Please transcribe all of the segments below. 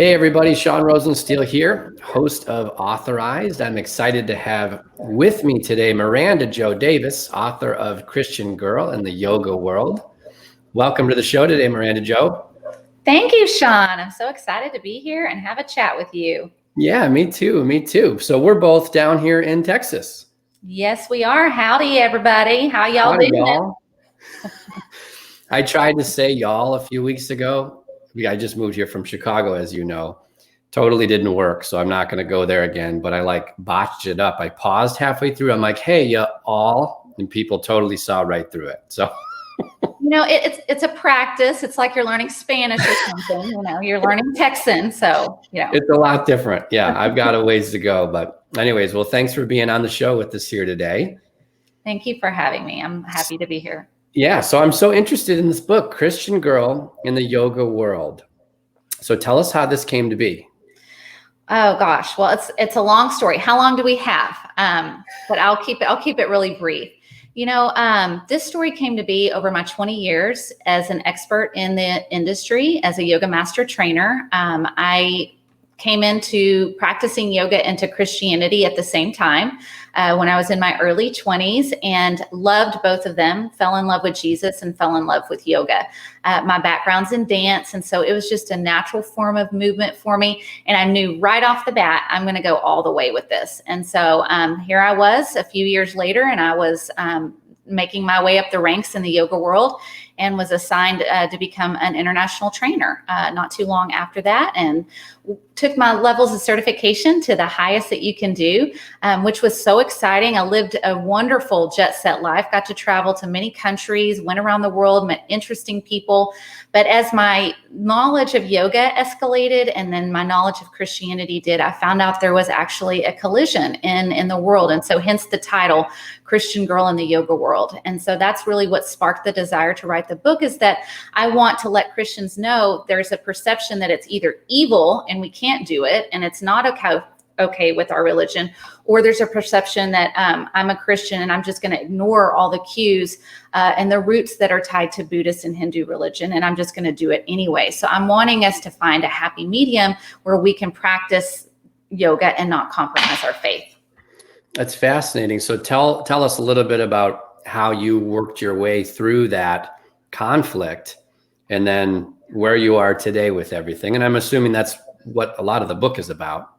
Hey everybody, Sean Rosensteel here, host of Authorized. I'm excited to have with me today Miranda Jo Davis, author of Christian Girl and the Yoga World. Welcome to the show today, Miranda Jo. Thank you, Sean. I'm so excited to be here and have a chat with you. Yeah, me too. So we're both down here in Texas. Yes, we are. Howdy, everybody. How y'all Howdy, doing? y'all. I tried to say y'all a few weeks ago. I just moved here from Chicago, as you know. Totally didn't work, so I'm not going to go there again, but I botched it up. I paused halfway through. I'm like, hey, you all, and people totally saw right through it. So, it's a practice. It's like you're learning Spanish or something, you're learning Texan. So, it's a lot different. Yeah, I've got a ways to go. But anyways, well, thanks for being on the show with us here today. Thank you for having me. I'm happy to be here. Yeah, so I'm so interested in this book, Christian Girl in the Yoga World. So tell us how this came to be. Oh gosh, well, it's a long story. How long do we have? But I'll keep it really brief. This story came to be over my 20 years as an expert in the industry, as a yoga master trainer. I came into practicing yoga into Christianity at the same time when I was in my early 20s, and loved both of them, fell in love with Jesus and fell in love with yoga. My background's in dance, and so it was just a natural form of movement for me. And I knew right off the bat, I'm going to go all the way with this. And so here I was a few years later, and I was making my way up the ranks in the yoga world, and was assigned to become an international trainer not too long after that, and took my levels of certification to the highest that you can do, which was so exciting. I lived a wonderful jet set life, got to travel to many countries, went around the world, met interesting people. But as my knowledge of yoga escalated, and then my knowledge of Christianity did, I found out there was actually a collision in the world. And so hence the title, Christian Girl in the Yoga World. And so that's really what sparked the desire to write the book, is that I want to let Christians know there's a perception that it's either evil and we can't do it, and it's not okay with our religion, or there's a perception that I'm a Christian and I'm just going to ignore all the cues and the roots that are tied to Buddhist and Hindu religion, and I'm just going to do it anyway. So I'm wanting us to find a happy medium where we can practice yoga and not compromise our faith. That's fascinating. So tell us a little bit about how you worked your way through that conflict, and then where you are today with everything. And I'm assuming that's what a lot of the book is about.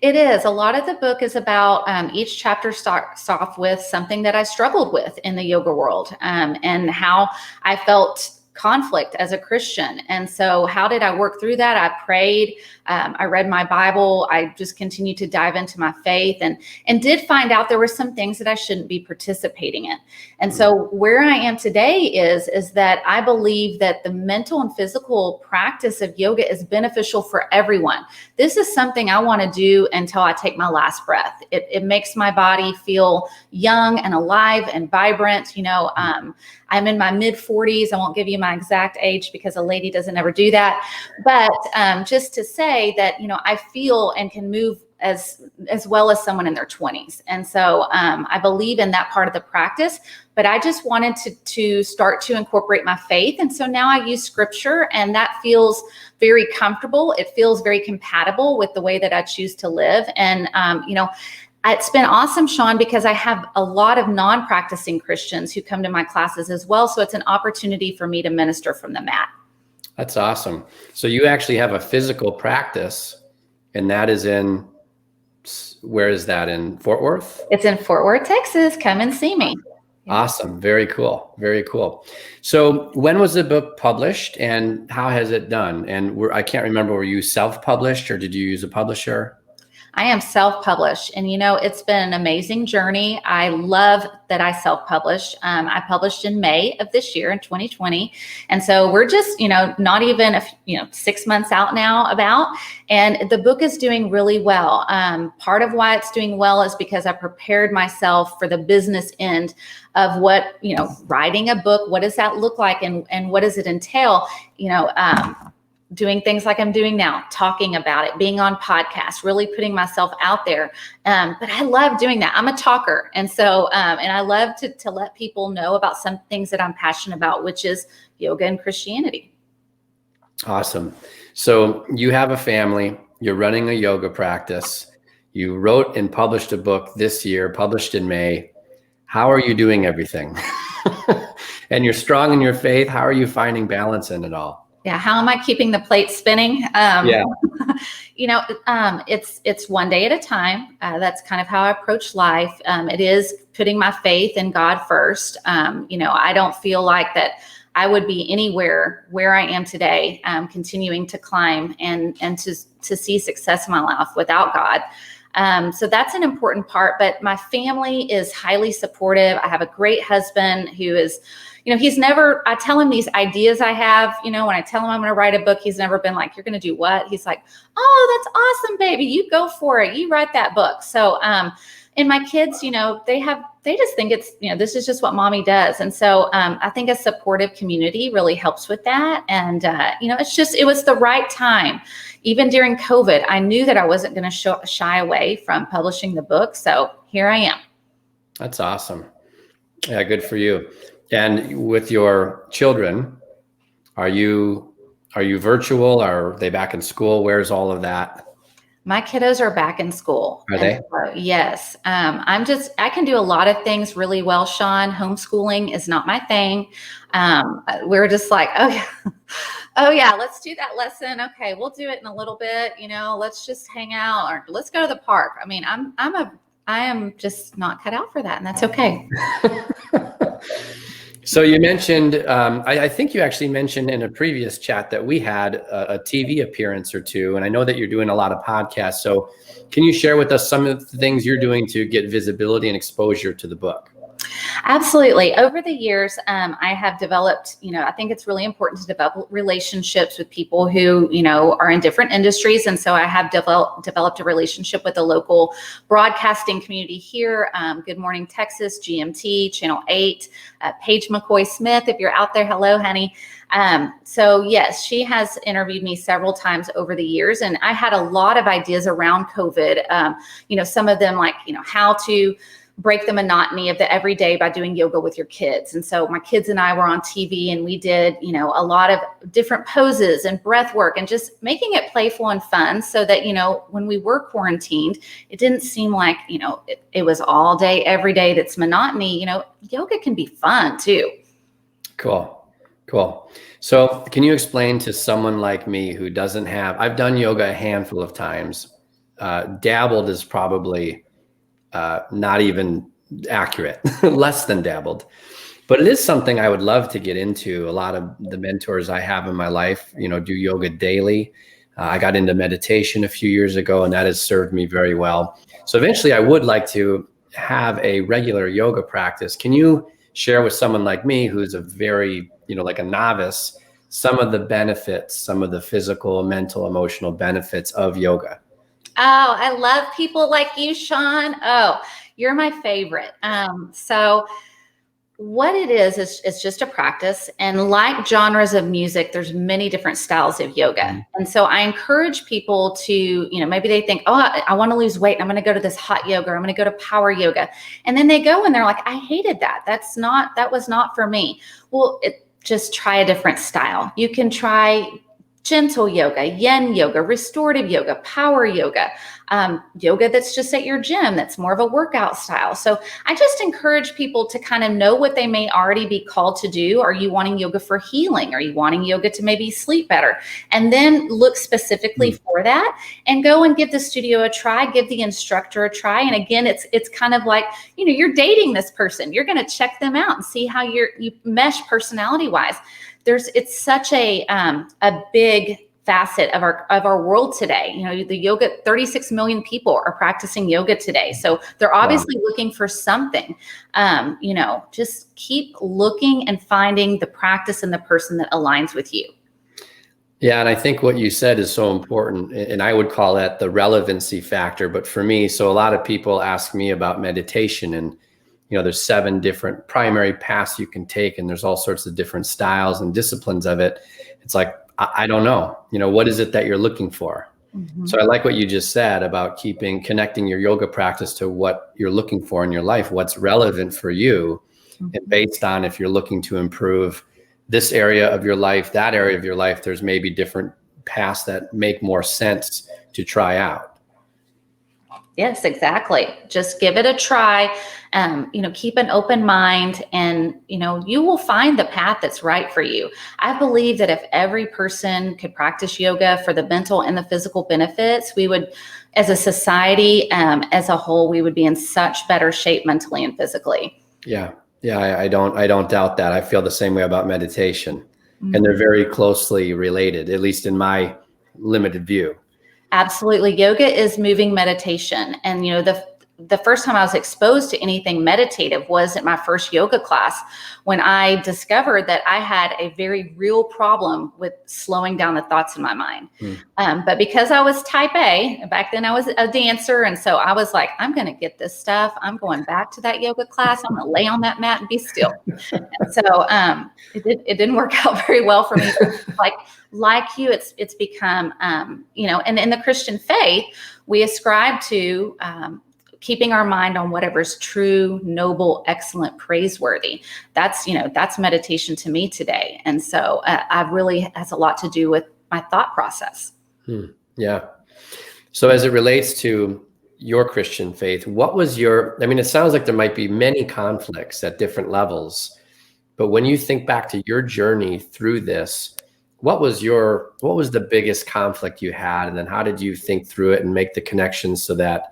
It is. A lot of the book is about each chapter starts off with something that I struggled with in the yoga world, and how I felt conflict as a Christian. And so how did I work through that? I prayed, I read my Bible, I just continued to dive into my faith, and did find out there were some things that I shouldn't be participating in. And so where I am today is that I believe that the mental and physical practice of yoga is beneficial for everyone. This is something I want to do until I take my last breath. It makes my body feel young and alive and vibrant. I'm in my mid 40s. I won't give you my exact age because a lady doesn't ever do that. But just to say that, I feel and can move as well as someone in their 20s. And so I believe in that part of the practice, but I just wanted to start to incorporate my faith. And so now I use scripture, and that feels very comfortable. It feels very compatible with the way that I choose to live. And, it's been awesome, Sean, because I have a lot of non-practicing Christians who come to my classes as well. So it's an opportunity for me to minister from the mat. That's awesome. So you actually have a physical practice, and that is where is that, in Fort Worth? It's in Fort Worth, Texas. Come and see me. Awesome. Very cool. Very cool. So when was the book published, and how has it done? And I can't remember, were you self-published or did you use a publisher? I am self-published, and it's been an amazing journey. I love that I self-published. I published in May of this year, in 2020. And so we're just, not even 6 months out now and the book is doing really well. Part of why it's doing well is because I prepared myself for the business end of what, writing a book, what does that look like, and what does it entail? Doing things like I'm doing now, talking about it, being on podcasts, really putting myself out there. But I love doing that. I'm a talker. And so, and I love to let people know about some things that I'm passionate about, which is yoga and Christianity. Awesome. So you have a family, you're running a yoga practice. You wrote and published a book this year, published in May. How are you doing everything? And you're strong in your faith. How are you finding balance in it all? Yeah. How am I keeping the plate spinning? Yeah. It's one day at a time. That's kind of how I approach life. It is putting my faith in God first. I don't feel like that I would be anywhere where I am today, continuing to climb and to see success in my life without God. So that's an important part, but my family is highly supportive. I have a great husband who is, I tell him these ideas I have, when I tell him I'm going to write a book, he's never been like, you're going to do what? He's like, oh, that's awesome, baby. You go for it. You write that book. So, and my kids, they just think it's, this is just what mommy does. And so I think a supportive community really helps with that. And, it was the right time. Even during COVID, I knew that I wasn't going to shy away from publishing the book. So here I am. That's awesome. Yeah, good for you. And with your children, are you virtual? Are they back in school? Where's all of that? My kiddos are back in school. Are they? So, yes. I can do a lot of things really well, Sean. Homeschooling is not my thing. We're just like, oh yeah, let's do that lesson. Okay, we'll do it in a little bit. Let's just hang out or let's go to the park. I mean, I am just not cut out for that, and that's okay. So you mentioned, I think you actually mentioned in a previous chat that we had a TV appearance or two, and I know that you're doing a lot of podcasts. So can you share with us some of the things you're doing to get visibility and exposure to the book? Absolutely. Over the years, I have developed, I think it's really important to develop relationships with people who, are in different industries. And so I have developed a relationship with the local broadcasting community here. Good Morning Texas, GMT, Channel 8, Paige McCoy Smith. If you're out there, hello, honey. So yes, she has interviewed me several times over the years, and I had a lot of ideas around COVID. Some of them like, how to break the monotony of the everyday by doing yoga with your kids. And so my kids and I were on TV and we did, a lot of different poses and breath work and just making it playful and fun so that, when we were quarantined, it didn't seem like, it was all day, every day that's monotony. Yoga can be fun too. Cool. So can you explain to someone like me who doesn't have, I've done yoga a handful of times, dabbled is probably not even accurate, less than dabbled, but it is something I would love to get into. A lot of the mentors I have in my life, do yoga daily. I got into meditation a few years ago, and that has served me very well. So eventually I would like to have a regular yoga practice. Can you share with someone like me, who's a very, like a novice, some of the benefits, some of the physical, mental, emotional benefits of yoga? Oh, I love people like you, Sean. Oh, you're my favorite. So what it is it's just a practice. And like genres of music, there's many different styles of yoga. Mm-hmm. And so I encourage people to, maybe they think, I want to lose weight. I'm going to go to this hot yoga. Or I'm going to go to power yoga. And then they go and they're like, I hated that. That was not for me. Well, just try a different style. You can try gentle yoga, yin yoga, restorative yoga, power yoga, yoga that's just at your gym, that's more of a workout style. So I just encourage people to kind of know what they may already be called to do. Are you wanting yoga for healing? Are you wanting yoga to maybe sleep better? And then look specifically for that and go and give the studio a try, give the instructor a try. And again, it's kind of like, you're dating this person. You're going to check them out and see how you mesh personality wise. It's such a big facet of our world today. The yoga, 36 million people are practicing yoga today. So they're obviously looking for something. Just keep looking and finding the practice and the person that aligns with you. Yeah. And I think what you said is so important, and I would call that the relevancy factor. But for me, so a lot of people ask me about meditation, and there's 7 different primary paths you can take, and there's all sorts of different styles and disciplines of it. It's like, I don't know, what is it that you're looking for? Mm-hmm. So I like what you just said about connecting your yoga practice to what you're looking for in your life, what's relevant for you, mm-hmm. and based on if you're looking to improve this area of your life, that area of your life, there's maybe different paths that make more sense to try out. Yes, exactly. Just give it a try. Keep an open mind, and you will find the path that's right for you. I believe that if every person could practice yoga for the mental and the physical benefits, we would, as a society, as a whole, we would be in such better shape mentally and physically. Yeah. I don't doubt that. I feel the same way about meditation, and they're very closely related, at least in my limited view. Absolutely. Yoga is moving meditation. And, the first time I was exposed to anything meditative was at my first yoga class, when I discovered that I had a very real problem with slowing down the thoughts in my mind. But because I was type A, back then I was a dancer. And so I was like, I'm going to get this stuff. I'm going back to that yoga class. I'm going to lay on that mat and be still. And so it didn't work out very well for me. Like you, it's become, and in the Christian faith, we ascribe to keeping our mind on whatever's true, noble, excellent, praiseworthy. That's meditation to me today. And so I really has a lot to do with my thought process. Yeah. So as it relates to your Christian faith, what was it sounds like there might be many conflicts at different levels, but when you think back to your journey through this, what was the biggest conflict you had? And then how did you think through it and make the connections so that,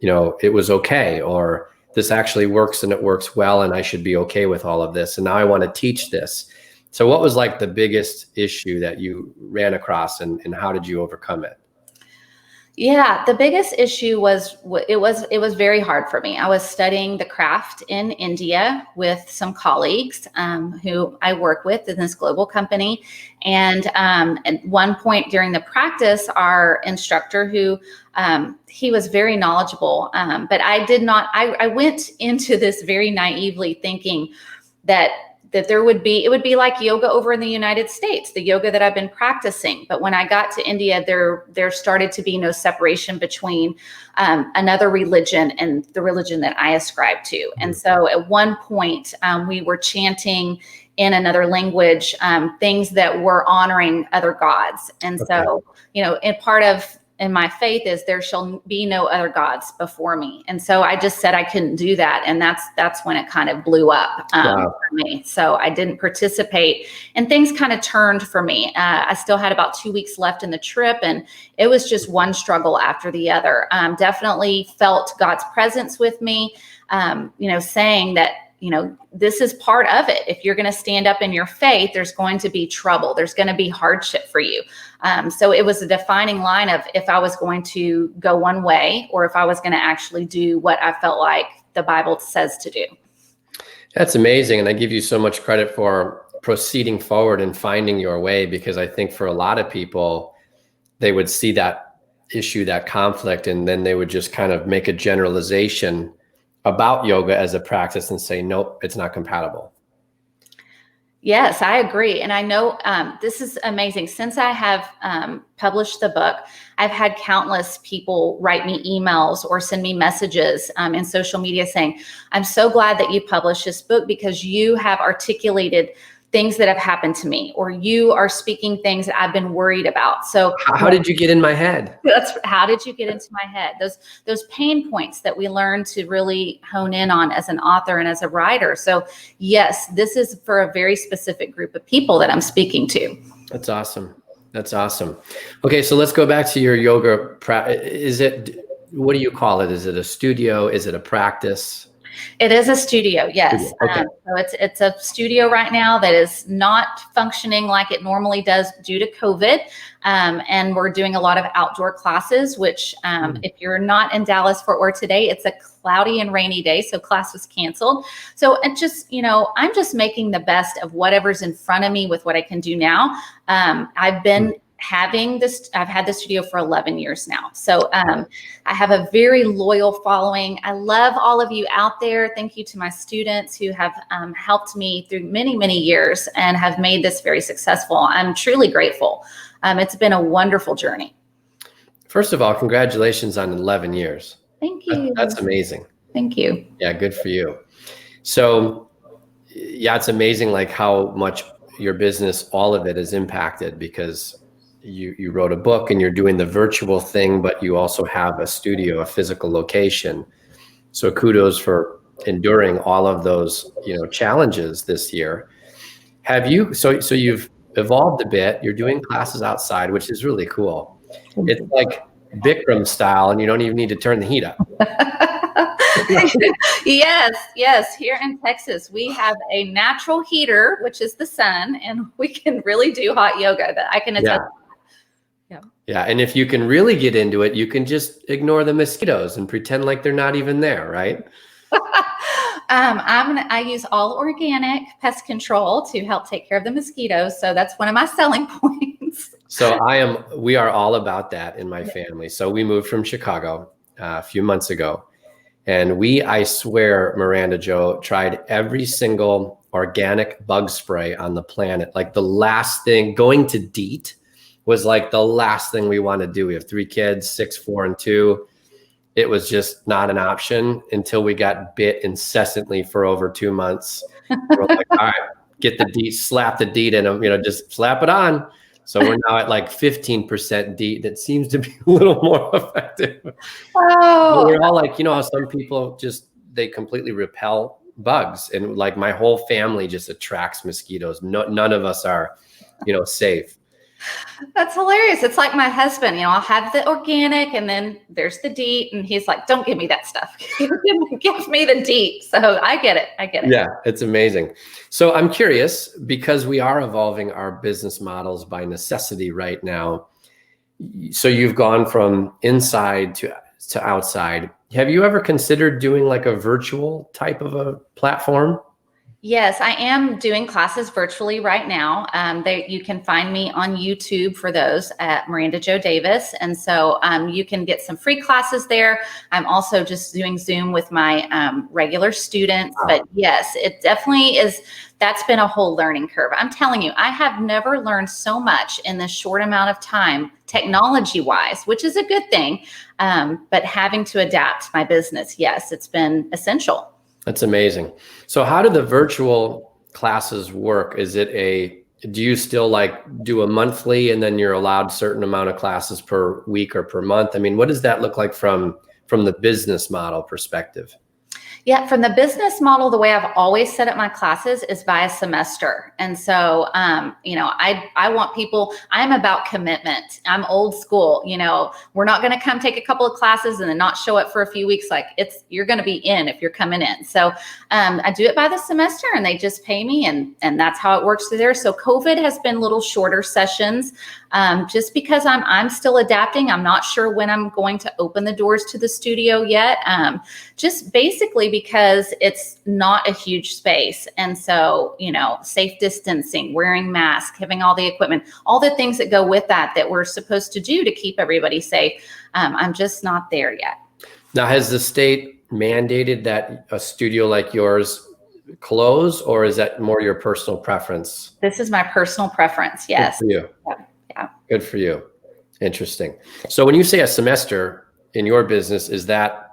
it was okay, or this actually works and it works well, and I should be okay with all of this. And now I want to teach this. So what was like the biggest issue that you ran across, and how did you overcome it? Yeah, the biggest issue was it was very hard for me. I was studying the craft in India with some colleagues who I work with in this global company. And at one point during the practice, our instructor, who he was very knowledgeable, but I went into this very naively thinking that it would be like yoga over in the United States, the yoga that I've been practicing. But when I got to India, there started to be no separation between another religion and the religion that I ascribe to. And so at one point, we were chanting in another language things that were honoring other gods. And so, and part of in my faith is there shall be no other gods before me. And so I just said I couldn't do that. And that's when it kind of blew up for me. So I didn't participate, and things kind of turned for me. I still had about 2 weeks left in the trip, and it was just one struggle after the other. Definitely felt God's presence with me, saying that, this is part of it. If you're going to stand up in your faith, there's going to be trouble. There's going to be hardship for you. So it was a defining line of if I was going to go one way or if I was going to actually do what I felt like the Bible says to do. That's amazing. And I give you so much credit for proceeding forward and finding your way, because I think for a lot of people, they would see that issue, that conflict, and then they would just kind of make a generalization about yoga as a practice and say, nope, it's not compatible. Yes, I agree. And I know this is amazing. Since I have published the book, I've had countless people write me emails or send me messages in social media saying, I'm so glad that you published this book because you have articulated things that have happened to me, or you are speaking things that I've been worried about. So how did you get in my head? How did you get into my head? Those pain points that we learn to really hone in on as an author and as a writer. So yes, this is for a very specific group of people that I'm speaking to. That's awesome. Okay. So let's go back to your yoga. What do you call it? Is it a studio? Is it a practice? It is a studio, yes. Okay. So it's a studio right now that is not functioning like it normally does due to COVID. And we're doing a lot of outdoor classes, which if you're not in Dallas-Fort Worth today, it's a cloudy and rainy day. So class was canceled. So it just, I'm just making the best of whatever's in front of me with what I can do now. I've been I've had this studio for 11 years now. So I have a very loyal following. I love all of you out there. Thank you to my students who have helped me through many, many years and have made this very successful. I'm truly grateful. It's been a wonderful journey. First of all, congratulations on 11 years. Thank you. That's amazing. Thank you. Yeah, good for you. So yeah, it's amazing like how much your business, all of it is impacted because you wrote a book and you're doing the virtual thing, but you also have a studio, a physical location. So kudos for enduring all of those, challenges this year. So you've evolved a bit. You're doing classes outside, which is really cool. It's like Bikram style, and you don't even need to turn the heat up. Yes. Here in Texas, we have a natural heater, which is the sun, and we can really do hot yoga. That I can attest. Yeah. And if you can really get into it, you can just ignore the mosquitoes and pretend like they're not even there, right? I use all organic pest control to help take care of the mosquitoes. So that's one of my selling points. So we are all about that in my family. So we moved from Chicago a few months ago, and I swear, Miranda Jo, tried every single organic bug spray on the planet. Like the last thing, going to DEET was like the last thing we want to do. We have 3 kids, 6, 4, and 2. It was just not an option until we got bit incessantly for over 2 months. We're like, all right, get the DEET, slap the DEET in them, just slap it on. So we're now at like 15% DEET. That seems to be a little more effective. Oh, but we're all like, how some people they completely repel bugs, and like my whole family just attracts mosquitoes. None of us are, safe. That's hilarious. It's like my husband, I'll have the organic and then there's the DEET, and he's like, don't give me that stuff. Give me the DEET. So I get it. Yeah, it's amazing. So I'm curious, because we are evolving our business models by necessity right now. So you've gone from inside to outside. Have you ever considered doing like a virtual type of a platform? Yes, I am doing classes virtually right now. You can find me on YouTube for those at Miranda Jo Davis. And so you can get some free classes there. I'm also just doing Zoom with my regular students. But yes, it definitely is. That's been a whole learning curve. I'm telling you, I have never learned so much in this short amount of time, technology-wise, which is a good thing. But having to adapt my business, yes, it's been essential. That's amazing. So how do the virtual classes work? Do you still do a monthly and then you're allowed a certain amount of classes per week or per month? I mean, what does that look like from the business model perspective? Yeah, from the business model, the way I've always set up my classes is by a semester. And so, I want people, I'm about commitment. I'm old school. We're not going to come take a couple of classes and then not show up for a few weeks. You're going to be in if you're coming in. So I do it by the semester, and they just pay me, and that's how it works there. So COVID has been little shorter sessions, just because I'm still adapting. I'm not sure when I'm going to open the doors to the studio yet. Just basically because it's not a huge space. And so, safe distancing, wearing masks, having all the equipment, all the things that go with that we're supposed to do to keep everybody safe. I'm just not there yet. Now, has the state mandated that a studio like yours close, or is that more your personal preference? This is my personal preference. Yes. Good for you. Yeah. Good for you. Interesting. So when you say a semester in your business, is that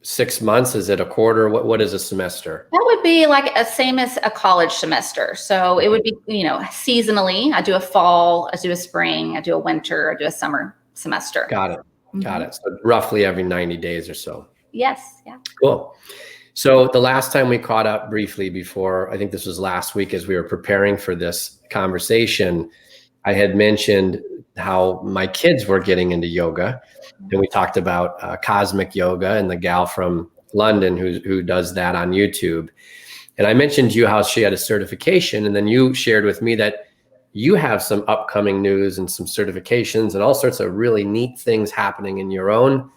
6 months? Is it a quarter? What is a semester? That would be same as a college semester. So it would be, seasonally. I do a fall, I do a spring, I do a winter, I do a summer semester. Got it. Mm-hmm. Got it. So roughly every 90 days or so. Yes. Yeah. Cool. So the last time we caught up briefly before, I think this was last week as we were preparing for this conversation, I had mentioned how my kids were getting into yoga. And we talked about cosmic yoga and the gal from London who does that on YouTube. And I mentioned to you how she had a certification. And then you shared with me that you have some upcoming news and some certifications and all sorts of really neat things happening in your own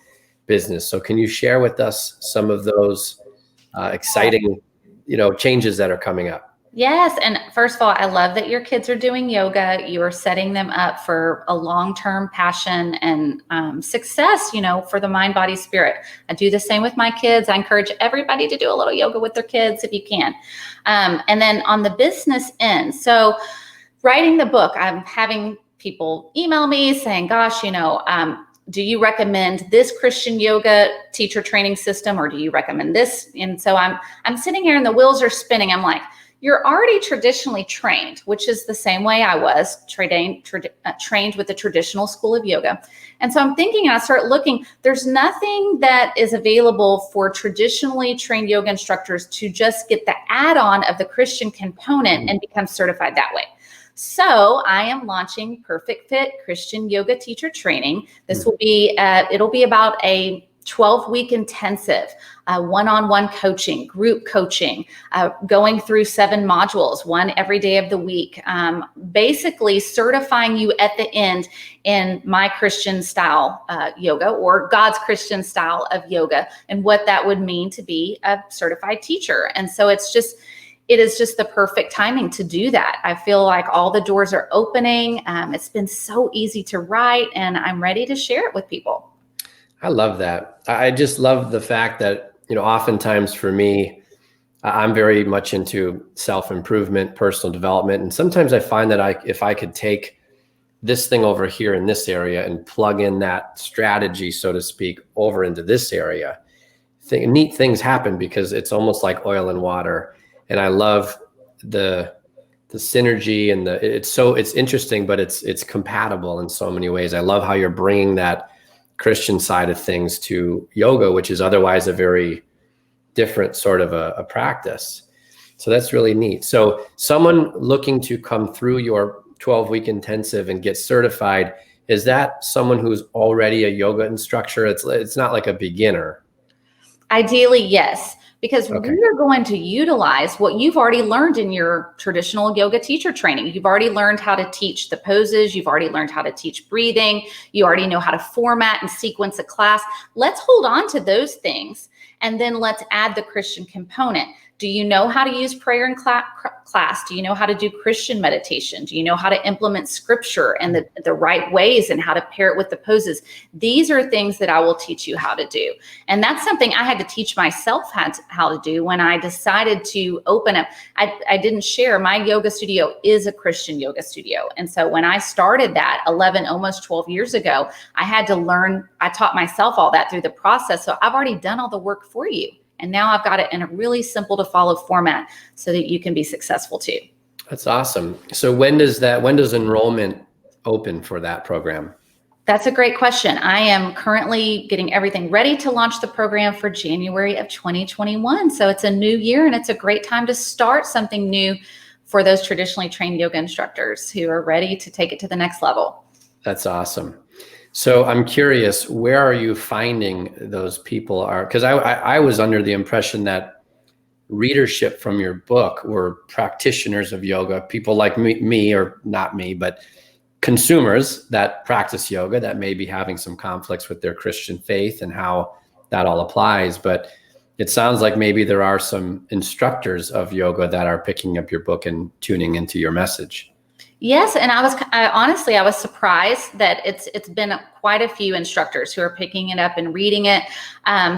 business. So can you share with us some of those exciting, changes that are coming up? Yes. And first of all, I love that your kids are doing yoga. You are setting them up for a long-term passion and success, for the mind, body, spirit. I do the same with my kids. I encourage everybody to do a little yoga with their kids if you can. And then on the business end, so writing the book, I'm having people email me saying, gosh, do you recommend this Christian yoga teacher training system, or do you recommend this? And so I'm sitting here and the wheels are spinning. I'm like, you're already traditionally trained, which is the same way I was trained with the traditional school of yoga. And so I'm thinking, and I start looking, there's nothing that is available for traditionally trained yoga instructors to just get the add-on of the Christian component and become certified that way. So I am launching Perfect Fit Christian Yoga Teacher Training. This will be, it'll be about a 12-week intensive, one-on-one coaching, group coaching, going through 7 modules, one every day of the week, basically certifying you at the end in my Christian style yoga, or God's Christian style of yoga, and what that would mean to be a certified teacher. And so it is just the perfect timing to do that. I feel like all the doors are opening. It's been so easy to write, and I'm ready to share it with people. I love that. I just love the fact that, oftentimes for me, I'm very much into self-improvement, personal development. And sometimes I find that if I could take this thing over here in this area and plug in that strategy, so to speak, over into this area, neat things happen, because it's almost like oil and water. And I love the synergy, and it's interesting, but it's compatible in so many ways. I love how you're bringing that Christian side of things to yoga, which is otherwise a very different sort of a practice. So that's really neat. So someone looking to come through your 12-week intensive and get certified, is that someone who's already a yoga instructor? It's not like a beginner. Ideally, yes, because we are going to utilize what you've already learned in your traditional yoga teacher training. You've already learned how to teach the poses. You've already learned how to teach breathing. You already know how to format and sequence a class. Let's hold on to those things, and then let's add the Christian component. Do you know how to use prayer in class? Do you know how to do Christian meditation? Do you know how to implement scripture and the right ways, and how to pair it with the poses? These are things that I will teach you how to do. And that's something I had to teach myself how to do when I decided to open up. I didn't share, my yoga studio is a Christian yoga studio. And so when I started that almost 12 years ago, I had to learn, I taught myself all that through the process. So I've already done all the work for you. And now I've got it in a really simple to follow format so that you can be successful too. That's awesome. So when does enrollment open for that program? That's a great question. I am currently getting everything ready to launch the program for January of 2021. So it's a new year, and it's a great time to start something new for those traditionally trained yoga instructors who are ready to take it to the next level. That's awesome. So I'm curious, where are you finding those people are? Because I was under the impression that readership from your book were practitioners of yoga, people like me, or not me, but consumers that practice yoga that may be having some conflicts with their Christian faith and how that all applies. But it sounds like maybe there are some instructors of yoga that are picking up your book and tuning into your message. Yes, and I was surprised that it's been quite a few instructors who are picking it up and reading it.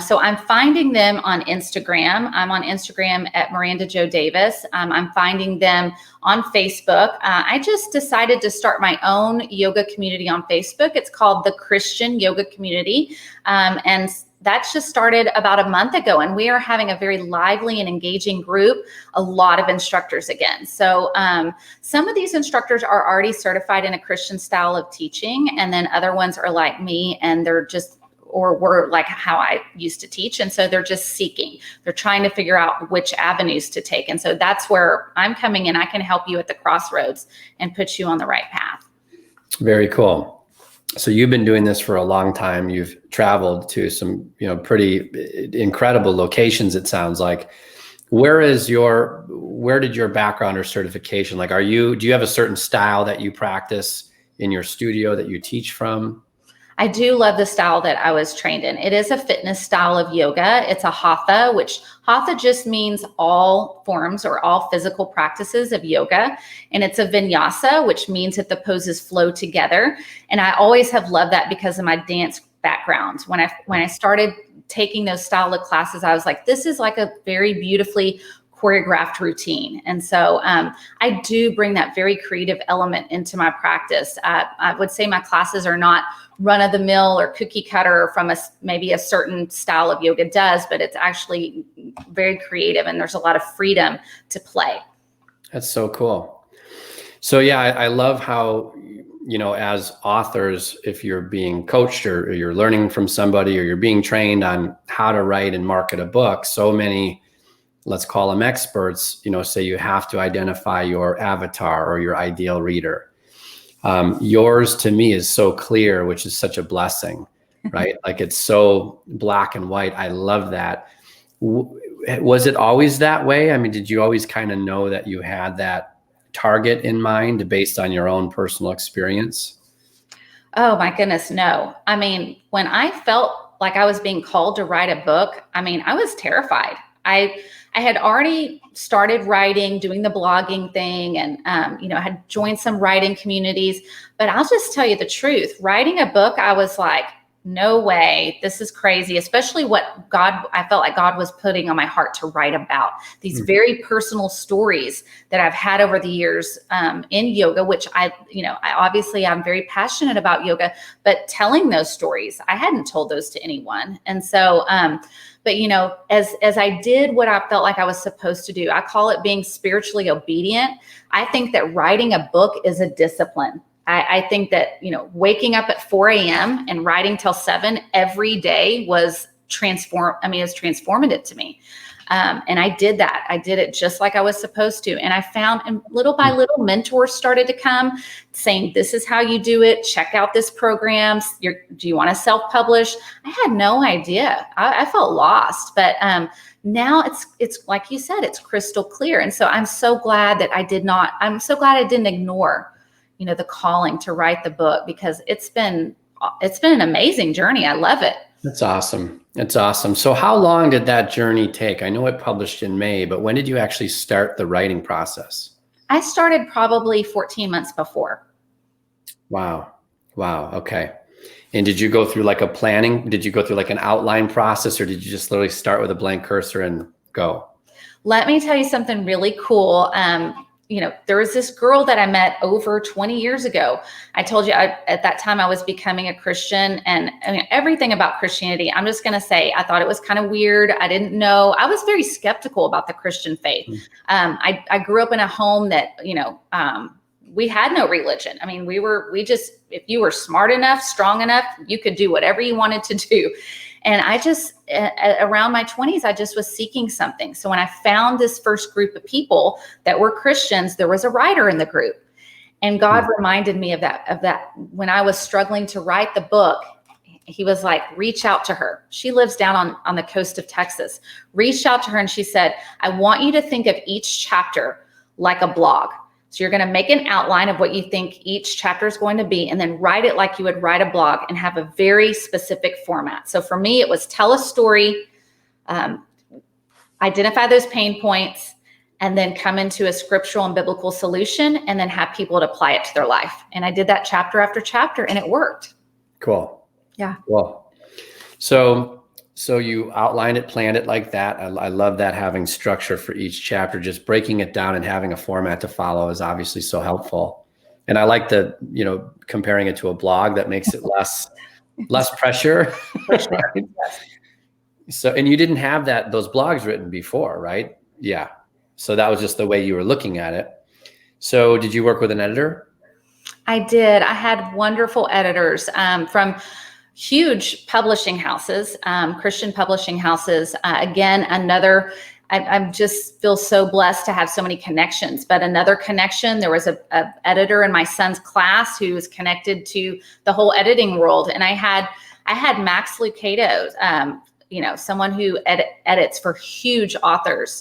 So I'm finding them on Instagram. I'm on Instagram at Miranda Jo Davis. I'm finding them on Facebook. I just decided to start my own yoga community on Facebook. It's called the Christian Yoga Community, and that's just started about a month ago, and we are having a very lively and engaging group, a lot of instructors again. So some of these instructors are already certified in a Christian style of teaching, and then other ones are like me, and they're just, or were like how I used to teach. And so they're just seeking, they're trying to figure out which avenues to take. And so that's where I'm coming in. I can help you at the crossroads and put you on the right path. Very cool. So you've been doing this for a long time. You've traveled to some, pretty incredible locations, it sounds like. Where did your background or certification, do you have a certain style that you practice in your studio that you teach from? I do love the style that I was trained in. It is a fitness style of yoga. It's a hatha, which hatha just means all forms or all physical practices of yoga. And it's a vinyasa, which means that the poses flow together. And I always have loved that because of my dance background. When I started taking those style of classes, I was like, this is like a very beautifully choreographed routine. And so I do bring that very creative element into my practice. I would say my classes are not run of the mill or cookie cutter from maybe a certain style of yoga does, but it's actually very creative, and there's a lot of freedom to play. That's so cool. So yeah, I love how, as authors, if you're being coached or you're learning from somebody or you're being trained on how to write and market a book, so many, let's call them experts, say you have to identify your avatar or your ideal reader. Yours to me is so clear, which is such a blessing, right? Like it's so black and white. I love that. Was it always that way? I mean, did you always kind of know that you had that target in mind based on your own personal experience? Oh my goodness, no. I mean, when I felt like I was being called to write a book, I mean, I was terrified. I had already started writing, doing the blogging thing, and I had joined some writing communities. But I'll just tell you the truth. Writing a book, I was like, no way, this is crazy, especially what I felt like God was putting on my heart to write about. These very personal stories that I've had over the years in yoga, which I obviously I'm very passionate about yoga, but telling those stories, I hadn't told those to anyone. And so, but as I did what I felt like I was supposed to do, I call it being spiritually obedient. I think that writing a book is a discipline. I think that, waking up at 4 a.m. and writing till 7 every day was transformative to me. And I did that. I did it just like I was supposed to. And I found, and little by little, mentors started to come saying, this is how you do it. Check out this program. Do you want to self-publish? I had no idea. I felt lost. But now it's like you said, it's crystal clear. And so I'm so glad that I'm so glad I didn't ignore the calling to write the book, because it's been an amazing journey. I love it. That's awesome. It's awesome. So how long did that journey take? I know it published in May, but when did you actually start the writing process? I started probably 14 months before. Wow. Okay. And did you go through like did you go through like an outline process, or did you just literally start with a blank cursor and go? Let me tell you something really cool. There was this girl that I met over 20 years ago. I told you at that time I was becoming a Christian, and everything about Christianity, I'm just going to say, I thought it was kind of weird. I didn't know. I was very skeptical about the Christian faith. I grew up in a home that, we had no religion. I mean, if you were smart enough, strong enough, you could do whatever you wanted to do. And I just, around my 20s, I just was seeking something. So when I found this first group of people that were Christians, there was a writer in the group. And God reminded me of that when I was struggling to write the book. He was like, reach out to her. She lives down on the coast of Texas. Reached out to her and she said, I want you to think of each chapter like a blog. So you're going to make an outline of what you think each chapter is going to be, and then write it like you would write a blog and have a very specific format. So for me, it was tell a story, identify those pain points, and then come into a scriptural and biblical solution, and then have people to apply it to their life. And I did that chapter after chapter, and it worked. Cool. Yeah. Cool. So you outlined it, planned it like that. I love that, having structure for each chapter. Just breaking it down and having a format to follow is obviously so helpful. And I like comparing it to a blog. That makes it less pressure. For sure. Right? So, and you didn't have those blogs written before, right? Yeah. So that was just the way you were looking at it. So did you work with an editor? I did. I had wonderful editors from huge publishing houses, Christian publishing houses. Again, I just feel so blessed to have so many connections. But another connection, there was a editor in my son's class who was connected to the whole editing world. And I had Max Lucado, someone who edits for huge authors,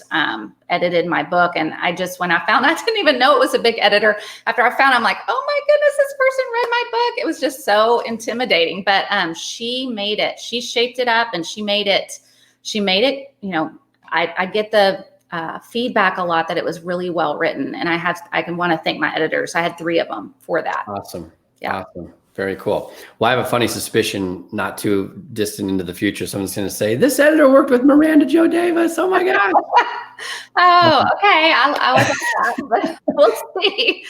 edited my book. And when I found, I didn't even know it was a big editor. After I found, I'm like, oh my goodness, this person read my book. It was just so intimidating, but she made it. She shaped it up and she made it, I get the feedback a lot that it was really well written. And I want to thank my editors. I had 3 of them for that. Awesome. Yeah. Awesome. Very cool. Well, I have a funny suspicion, not too distant into the future, someone's going to say, this editor worked with Miranda Jo Davis. Oh my God. Oh, okay. I was on that, but we'll see.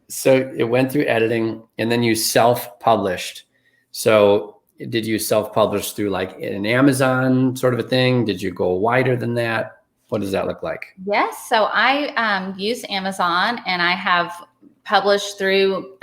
So it went through editing, and then you self-published. So did you self-publish through like an Amazon sort of a thing? Did you go wider than that? What does that look like? Yes. So I use Amazon, and I have published through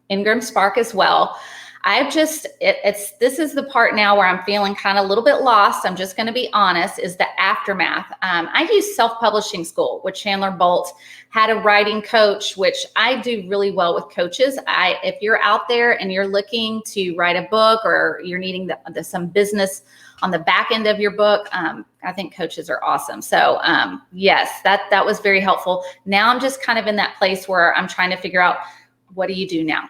Ingram Spark as well. I've just, this is the part now where I'm feeling kind of a little bit lost. I'm just going to be honest, is the aftermath. I use Self-Publishing School with Chandler Bolt, had a writing coach, which I do really well with coaches. If you're out there and you're looking to write a book, or you're needing some business on the back end of your book, I think coaches are awesome. So yes, that was very helpful. Now I'm just kind of in that place where I'm trying to figure out, what do you do now?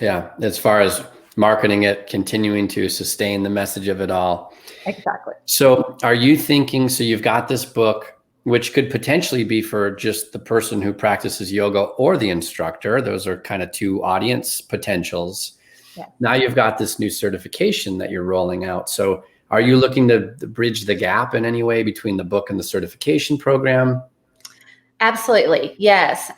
Yeah, as far as marketing it, continuing to sustain the message of it all. Exactly. So are you thinking, so you've got this book, which could potentially be for just the person who practices yoga or the instructor. Those are kind of two audience potentials. Yeah. Now you've got this new certification that you're rolling out. So are you looking to bridge the gap in any way between the book and the certification program? Absolutely. Yes.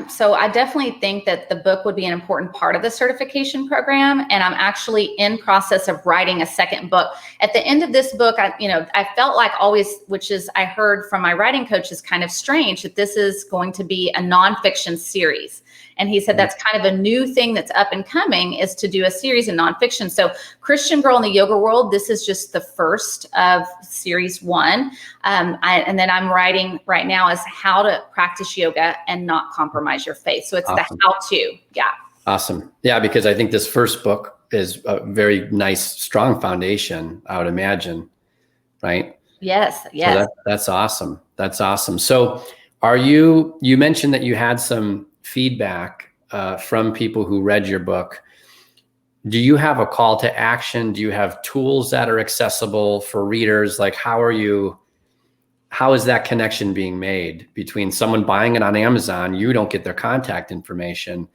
So I definitely think that the book would be an important part of the certification program. And I'm actually in process of writing a second book. At the end of this book, I felt like always, which is, I heard from my writing coach, is kind of strange that this is going to be a nonfiction series. And he said that's kind of a new thing that's up and coming, is to do a series in nonfiction. So Christian Girl in the Yoga World, this is just the first of series 1. And then I'm writing right now is how to practice yoga and not compromise your faith. So it's awesome. The how-to. Yeah. Awesome. Yeah, because I think this first book is a very nice, strong foundation, I would imagine. Right? Yes. Yes. So that's awesome. That's awesome. So you mentioned that you had some feedback from people who read your book. Do you have a call to action? Do you have tools that are accessible for readers? Like, how is that connection being made between someone buying it on Amazon? You don't get their contact information.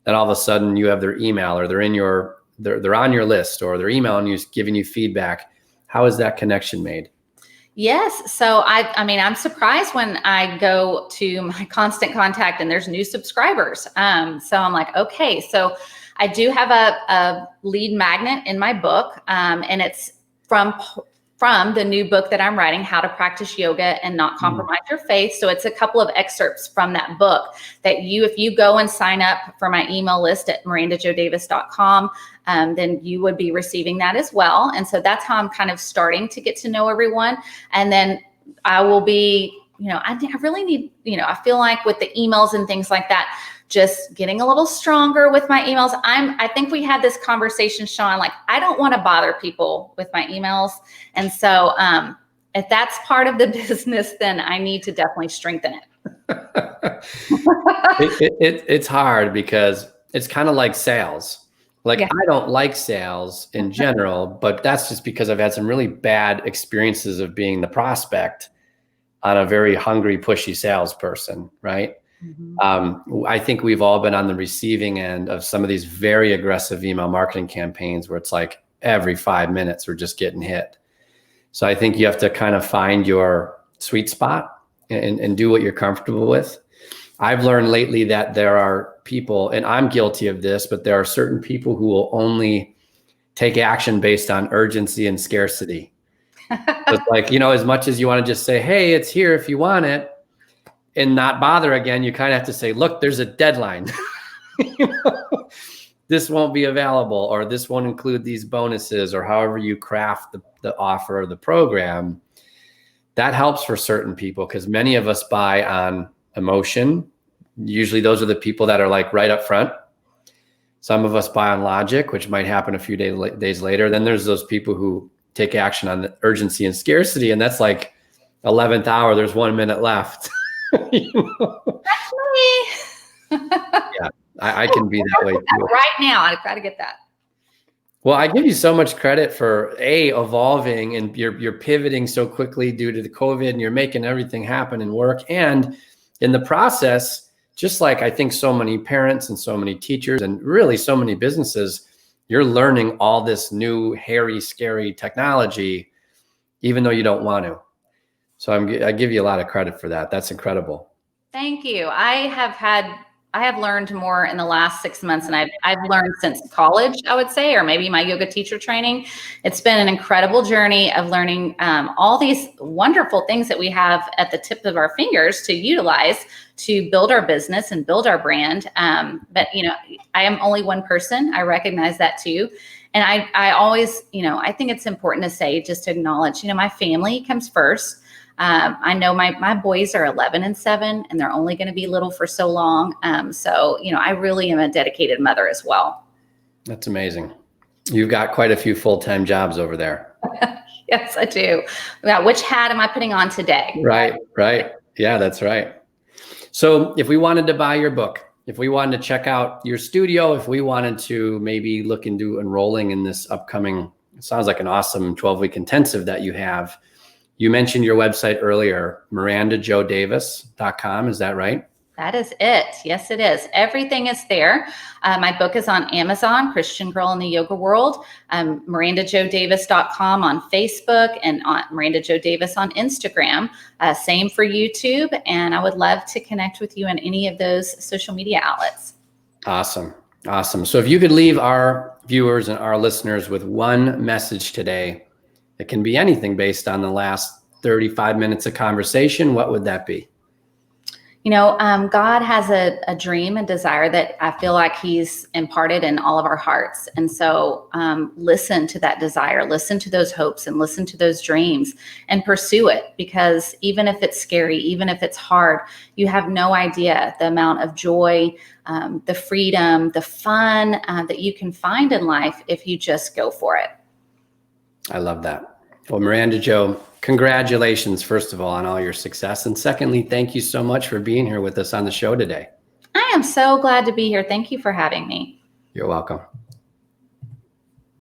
Then all of a sudden you have their email, or they're on your list, or they're emailing you, giving you feedback. How is that connection made? Yes. So I'm surprised when I go to my constant contact and there's new subscribers. So I'm like, okay, so I do have a lead magnet in my book, and it's from the new book that I'm writing, How to Practice Yoga and Not Compromise Your Faith. So it's a couple of excerpts from that book that if you go and sign up for my email list at mirandajodavis.com, then you would be receiving that as well. And so that's how I'm kind of starting to get to know everyone. And then I will be, I really need, I feel like with the emails and things like that, just getting a little stronger with my emails. I think we had this conversation, Sean, like, I don't want to bother people with my emails. And so if that's part of the business, then I need to definitely strengthen it. It's hard because it's kind of like sales. Like, yeah. I don't like sales in general, but that's just because I've had some really bad experiences of being the prospect on a very hungry, pushy salesperson, right? Mm-hmm. I think we've all been on the receiving end of some of these very aggressive email marketing campaigns where it's like every 5 minutes we're just getting hit. So I think you have to kind of find your sweet spot and do what you're comfortable with. I've learned lately that there are people, and I'm guilty of this, but there are certain people who will only take action based on urgency and scarcity. It's like, as much as you want to just say, hey, it's here if you want it, and not bother again, you kind of have to say, look, there's a deadline. This won't be available, or this won't include these bonuses, or however you craft the offer or the program. That helps for certain people because many of us buy on emotion. Usually those are the people that are like right up front. Some of us buy on logic, which might happen a few days later. Then there's those people who take action on the urgency and scarcity. And that's like 11th hour, there's 1 minute left. That's me. Yeah, I can be that way too. Right now, I've got to get that. Well, I give you so much credit for evolving, and you're pivoting so quickly due to the COVID, and you're making everything happen and work. And in the process, just like I think so many parents and so many teachers and really so many businesses, you're learning all this new, hairy, scary technology, even though you don't want to. So I give you a lot of credit for that. That's incredible. Thank you. I have had have learned more in the last 6 months than I've learned since college, I would say, or maybe my yoga teacher training. It's been an incredible journey of learning all these wonderful things that we have at the tip of our fingers to utilize to build our business and build our brand. But, I am only one person. I recognize that too. And I always, I think it's important to say, just to acknowledge, my family comes first. I know my boys are 11 and 7, and they're only going to be little for so long. So, I really am a dedicated mother as well. That's amazing. You've got quite a few full-time jobs over there. Yes, I do. Yeah, which hat am I putting on today? Right. Yeah, that's right. So if we wanted to buy your book, if we wanted to check out your studio, if we wanted to maybe look into enrolling in this upcoming, it sounds like an awesome 12-week intensive that you have. You mentioned your website earlier, mirandajodavis.com. Is that right? That is it. Yes, it is. Everything is there. My book is on Amazon, Christian Girl in the Yoga World, mirandajodavis.com on Facebook, and on Miranda Jo Davis on Instagram. Same for YouTube. And I would love to connect with you on any of those social media outlets. Awesome. So if you could leave our viewers and our listeners with one message today, it can be anything based on the last 35 minutes of conversation, what would that be? God has a dream and desire that I feel like he's imparted in all of our hearts. And so listen to that desire, listen to those hopes, and listen to those dreams and pursue it. Because even if it's scary, even if it's hard, you have no idea the amount of joy, the freedom, the fun that you can find in life if you just go for it. I love that. Well, Miranda Jo, congratulations, first of all, on all your success. And secondly, thank you so much for being here with us on the show today. I am so glad to be here. Thank you for having me. You're welcome.